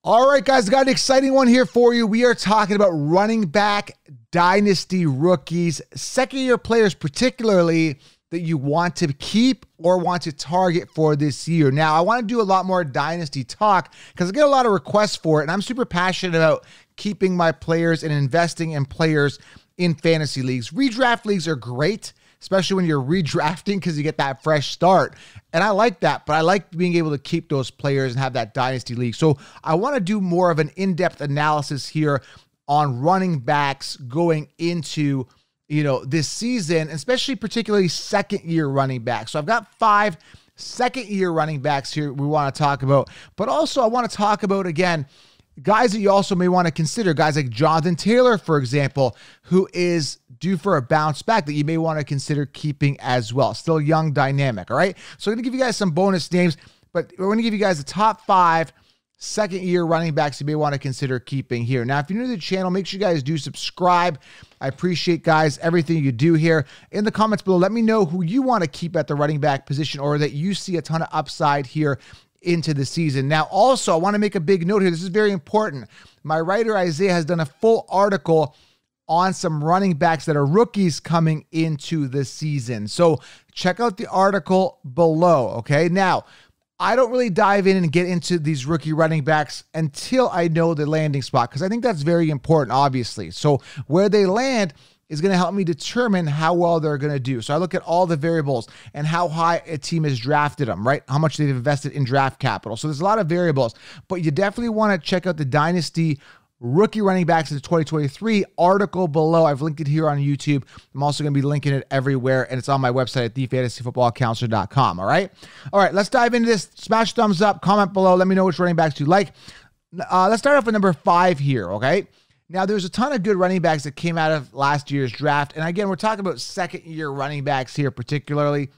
All right, guys, got an exciting one here for you. We are talking about running back dynasty rookies, second-year players particularly that you want to keep or want to target for this year. Now, I want to do a lot more dynasty talk because I get a lot of requests for it, and I'm super passionate about keeping my players and investing in players in fantasy leagues. Redraft leagues are great, especially when you're redrafting because you get that fresh start. And I like that, but I like being able to keep those players and have that dynasty league. So I want to do more of an in-depth analysis here on running backs going into, this season, especially particularly second-year running backs. So I've got 5 second-year running backs here we want to talk about, but also I want to talk about, again, guys that you also may want to consider, guys like Jonathan Taylor, for example, who is due for a bounce back that you may want to consider keeping as well. Still young, dynamic, all right? So I'm going to give you guys some bonus names, but we're going to give you guys the top 5 second-year running backs you may want to consider keeping here. Now, if you're new to the channel, make sure you guys do subscribe. I appreciate, guys, everything you do here. In the comments below, let me know who you want to keep at the running back position or that you see a ton of upside here into the season. Now, also, I want to make a big note here. This is very important. My writer, Isaiah, has done a full article on some running backs that are rookies coming into the season. So check out the article below, okay? Now, I don't really dive in and get into these rookie running backs until I know the landing spot, because I think that's very important, obviously. So where they land is going to help me determine how well they're going to do. So I look at all the variables and how high a team has drafted them, right? How much they've invested in draft capital. So there's a lot of variables, but you definitely want to check out the Dynasty Rookie Running Backs in 2023 article below. I've linked it here on YouTube. I'm also going to be linking it everywhere, and it's on my website at thefantasyfootballcounselor.com, all right? All right, let's dive into this. Smash thumbs up, comment below. Let me know which running backs you like. Let's start off with number 5 here, okay? Now, there's a ton of good running backs that came out of last year's draft. And again, we're talking about second-year running backs here, particularly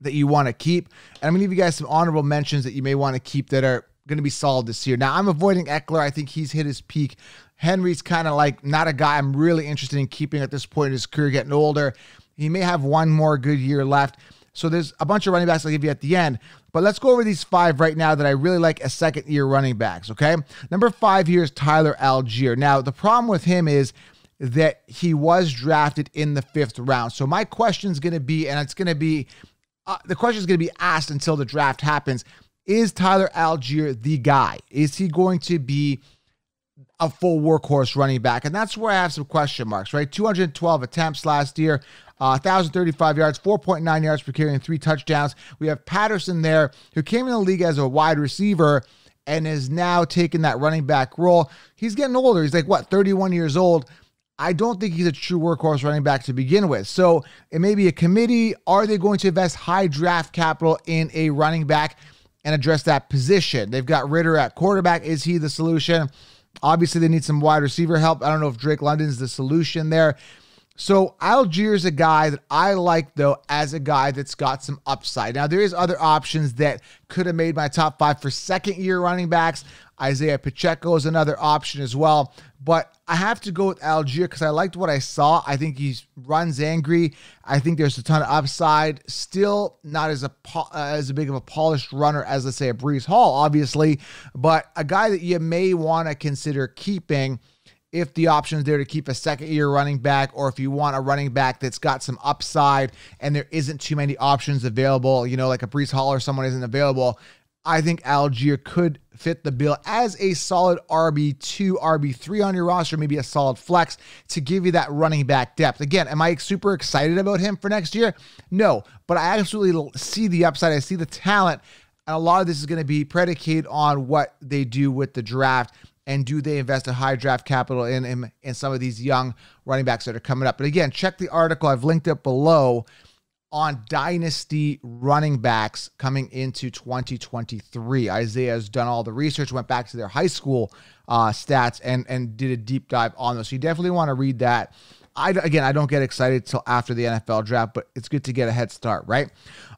that you want to keep. And I'm going to give you guys some honorable mentions that you may want to keep that are going to be solid this year. Now, I'm avoiding Eckler. I think he's hit his peak. Henry's kind of like not a guy I'm really interested in keeping at this point in his career, getting older. He may have one more good year left. So there's a bunch of running backs I'll give you at the end. But let's go over these 5 right now that I really like as second-year running backs, okay? Number 5 here is Tyler Algier. Now, the problem with him is that he was drafted in the 5th round. So my question is going to be, and it's going to be, the question is going to be asked until the draft happens, is Tyler Algier the guy? Is he going to be a full workhorse running back? And that's where I have some question marks, right? 212 attempts last year, 1,035 yards, 4.9 yards per carry, and 3 touchdowns. We have Patterson there, who came in the league as a wide receiver and is now taking that running back role. He's getting older. He's like, 31 years old. I don't think he's a true workhorse running back to begin with. So it may be a committee. Are they going to invest high draft capital in a running back and address that position? They've got Ritter at quarterback. Is he the solution? Obviously, they need some wide receiver help. I don't know if Drake London's the solution there. So Algier's a guy that I like, though, as a guy that's got some upside. Now, there is other options that could have made my top 5 for second-year running backs. Isaiah Pacheco is another option as well. But I have to go with Algier because I liked what I saw. I think he runs angry. I think there's a ton of upside. Still not as big of a polished runner as, let's say, a Breece Hall, obviously. But a guy that you may want to consider keeping if the option is there to keep a second-year running back, or if you want a running back that's got some upside and there isn't too many options available, like a Breece Hall or someone isn't available. I think Algier could fit the bill as a solid RB2, RB3 on your roster, maybe a solid flex to give you that running back depth. Again, am I super excited about him for next year? No, but I absolutely see the upside. I see the talent, and a lot of this is going to be predicated on what they do with the draft. And do they invest a high draft capital in him and some of these young running backs that are coming up? But again, check the article. I've linked it below on dynasty running backs coming into 2023. Isaiah has done all the research, went back to their high school stats and did a deep dive on those. So you definitely want to read that. I don't get excited till after the NFL draft, but it's good to get a head start, right?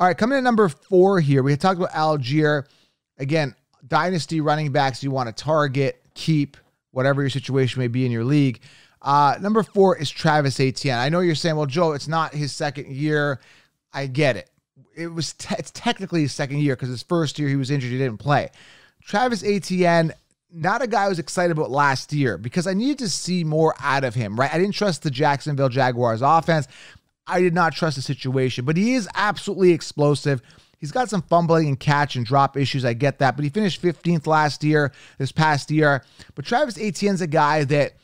All right, coming to number 4 here. We had talked about Algier. Again, dynasty running backs you want to target, keep, whatever your situation may be in your league. Number 4 is Travis Etienne. I know you're saying, well, Joe, it's not his second year. I get it. It's technically his second year because his first year he was injured. He didn't play. Travis Etienne, not a guy I was excited about last year because I needed to see more out of him, right? I didn't trust the Jacksonville Jaguars offense. I did not trust the situation, but he is absolutely explosive. He's got some fumbling and catch and drop issues. I get that, but he finished 15th this past year. But Travis Etienne's a guy that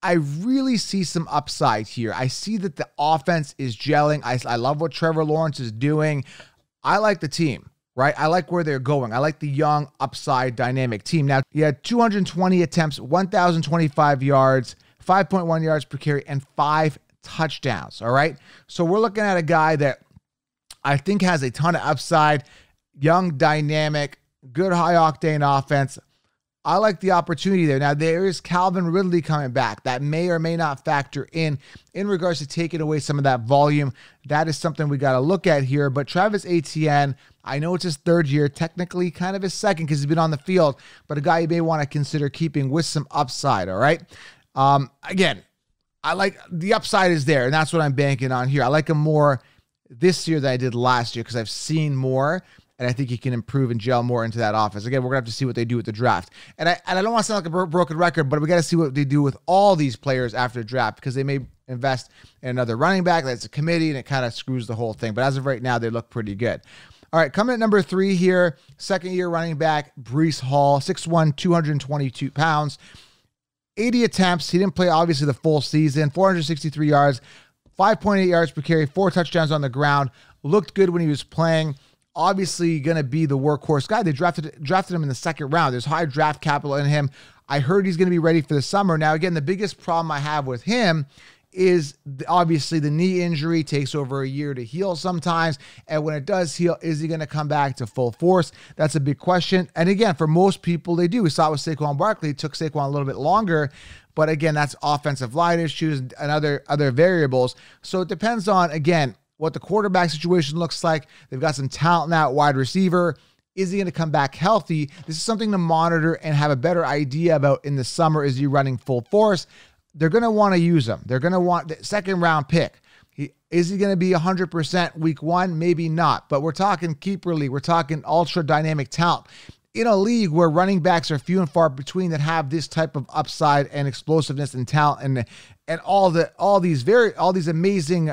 I really see some upside here. I see that the offense is gelling. I love what Trevor Lawrence is doing. I like the team, right? I like where they're going. I like the young, upside, dynamic team. Now, he had 220 attempts, 1,025 yards, 5.1 yards per carry, and 5 touchdowns, all right? So we're looking at a guy that I think has a ton of upside, young, dynamic, good high-octane offense. I like the opportunity there. Now, there is Calvin Ridley coming back. That may or may not factor in regards to taking away some of that volume. That is something we got to look at here. But Travis Etienne, I know it's his third year, technically kind of his second because he's been on the field, but a guy you may want to consider keeping with some upside, all right? Again, I like the upside is there, and that's what I'm banking on here. I like him more this year than I did last year because I've seen more, and I think he can improve and gel more into that offense. Again, we're going to have to see what they do with the draft. And I don't want to sound like a broken record, but we got to see what they do with all these players after the draft because they may invest in another running back. That's a committee, and it kind of screws the whole thing. But as of right now, they look pretty good. All right, coming at number 3 here, second-year running back, Breece Hall, 6'1", 222 pounds. 80 attempts. He didn't play, obviously, the full season. 463 yards, 5.8 yards per carry, 4 touchdowns on the ground. Looked good when he was playing. Obviously, going to be the workhorse guy. They drafted him in the second round. There's high draft capital in him. I heard he's going to be ready for the summer. Now, again, the biggest problem I have with him is obviously the knee injury takes over a year to heal sometimes. And when it does heal, is he going to come back to full force? That's a big question. And again, for most people, they do. We saw it with Saquon Barkley. It took Saquon a little bit longer. But again, that's offensive line issues and other variables. So it depends on, again, what the quarterback situation looks like. They've got some talent now at wide receiver. Is he going to come back healthy? This is something to monitor and have a better idea about in the summer. Is he running full force? They're going to want to use him. They're going to want the second round pick. Is he going to be 100% week 1? Maybe not. But we're talking keeper league. We're talking ultra dynamic talent. In a league where running backs are few and far between that have this type of upside and explosiveness and talent and all these amazing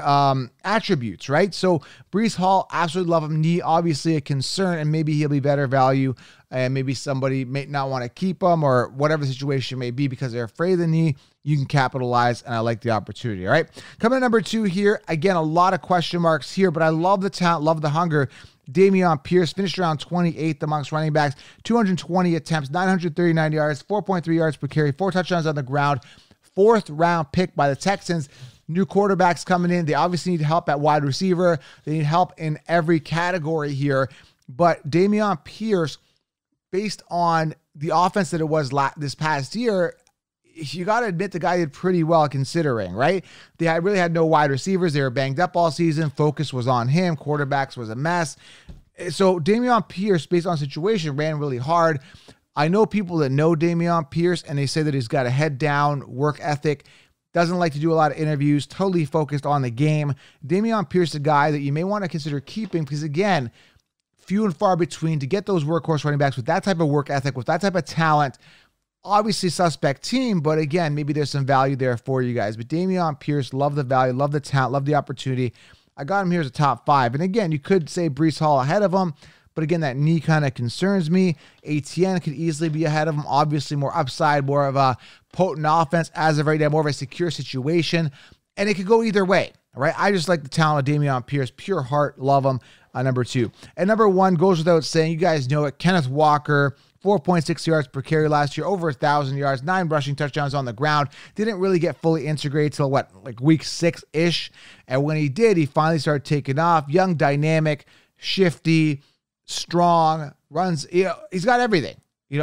attributes, right? So Breece Hall, absolutely love him. Knee, obviously a concern, and maybe he'll be better value, and maybe somebody may not want to keep him or whatever the situation may be because they're afraid of the knee. You can capitalize, and I like the opportunity, all right? Coming at number 2 here, again, a lot of question marks here, but I love the talent, love the hunger. Dameon Pierce finished around 28th amongst running backs, 220 attempts, 939 yards, 4.3 yards per carry, 4 touchdowns on the ground, 4th round pick by the Texans. New quarterbacks coming in. They obviously need help at wide receiver. They need help in every category here. But Dameon Pierce, based on the offense that it was this past year, you got to admit the guy did pretty well considering, right? They really had no wide receivers. They were banged up all season. Focus was on him. Quarterbacks was a mess. So Dameon Pierce, based on situation, ran really hard. I know people that know Dameon Pierce, and they say that he's got a head down work ethic, doesn't like to do a lot of interviews, totally focused on the game. Dameon Pierce is a guy that you may want to consider keeping because, again, few and far between to get those workhorse running backs with that type of work ethic, with that type of talent. Obviously suspect team, but again, maybe there's some value there for you guys. But Dameon Pierce, love the value, love the talent, love the opportunity. I got him here as a top 5. And again, you could say Breece Hall ahead of him, but again, that knee kind of concerns me. Etienne could easily be ahead of him. Obviously more upside, more of a potent offense as of right now, more of a secure situation. And it could go either way, all right? I just like the talent of Dameon Pierce, pure heart, love him. Number 2. And number 1 goes without saying, you guys know it, Kenneth Walker, 4.6 yards per carry last year, over 1,000 yards, 9 rushing touchdowns on the ground. Didn't really get fully integrated till week 6-ish. And when he did, he finally started taking off. Young, dynamic, shifty, strong, runs. He's got everything.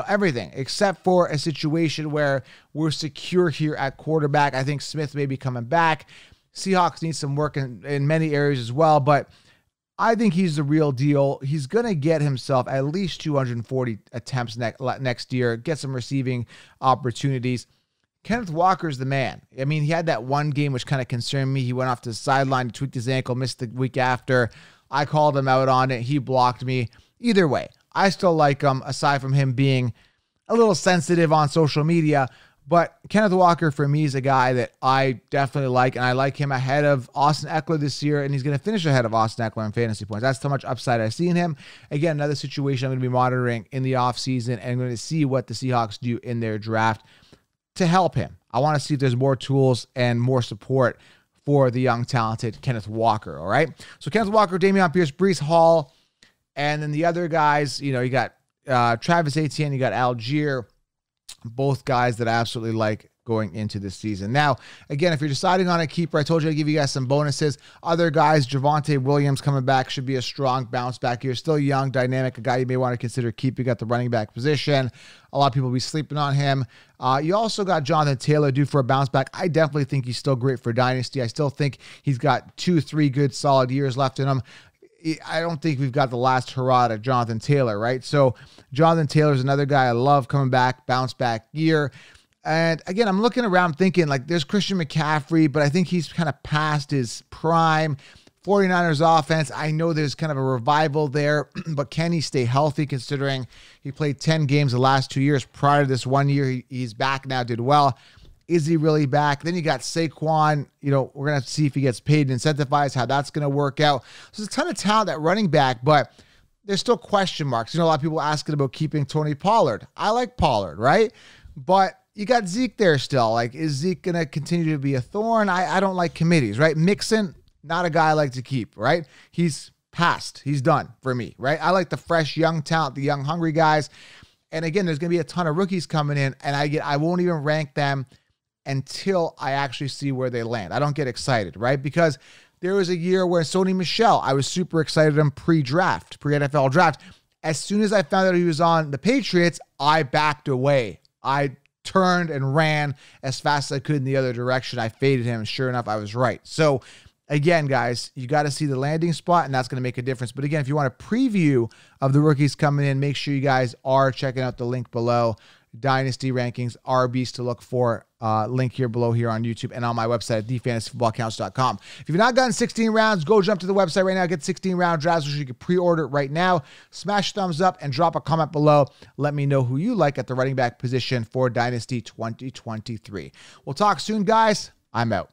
Everything except for a situation where we're secure here at quarterback. I think Smith may be coming back. Seahawks need some work in many areas as well, but I think he's the real deal. He's going to get himself at least 240 attempts next year, get some receiving opportunities. Kenneth Walker's the man. I mean, he had that one game which kind of concerned me. He went off to the sideline, tweaked his ankle, missed the week after. I called him out on it. He blocked me. Either way, I still like him, aside from him being a little sensitive on social media. But Kenneth Walker, for me, is a guy that I definitely like, and I like him ahead of Austin Eckler this year, and he's going to finish ahead of Austin Eckler in fantasy points. That's how much upside I see in him. Again, another situation I'm going to be monitoring in the offseason, and I'm going to see what the Seahawks do in their draft to help him. I want to see if there's more tools and more support for the young, talented Kenneth Walker, all right? So Kenneth Walker, Dameon Pierce, Breece Hall, and then the other guys, you got Travis Etienne, you got Algier, both guys that I absolutely like going into this season. Now, again, if you're deciding on a keeper, I told you I'd give you guys some bonuses. Other guys, Javonte Williams coming back should be a strong bounce back here. Still young, dynamic, a guy you may want to consider keeping at the running back position. A lot of people will be sleeping on him. You also got Jonathan Taylor due for a bounce back. I definitely think he's still great for Dynasty. I still think he's got 2-3 good solid years left in him. I don't think we've got the last hurrah to Jonathan Taylor, right? So Jonathan Taylor is another guy I love coming back, bounce back year. And again, I'm looking around thinking like there's Christian McCaffrey, but I think he's kind of past his prime. 49ers offense, I know there's kind of a revival there, but can he stay healthy considering he played 10 games the last 2 years? Prior to this 1 year, he's back now, did well. Is he really back? Then you got Saquon. We're going to have to see if he gets paid and incentivized, how that's going to work out. So there's a ton of talent at running back, but there's still question marks. A lot of people asking about keeping Tony Pollard. I like Pollard, right? But you got Zeke there still. Like, is Zeke going to continue to be a thorn? I don't like committees, right? Mixon, not a guy I like to keep, right? He's passed. He's done for me, right? I like the fresh, young talent, the young, hungry guys. And again, there's going to be a ton of rookies coming in, and I won't even rank them until I actually see where they land. I don't get excited, right? Because there was a year where Sony Michel, I was super excited on pre-draft, pre-NFL draft. As soon as I found out he was on the Patriots, I backed away. I turned and ran as fast as I could in the other direction. I faded him, and sure enough, I was right. So again, guys, you got to see the landing spot, and that's going to make a difference. But again, if you want a preview of the rookies coming in, make sure you guys are checking out the link below. Dynasty Rankings, RBs to look for. Link here below here on YouTube and on my website at thefantasyfootballcounts.com. If you've not gotten 16 rounds, go jump to the website right now. Get 16 round drafts, which you can pre-order right now. Smash thumbs up and drop a comment below. Let me know who you like at the running back position for Dynasty 2023. We'll talk soon, guys. I'm out.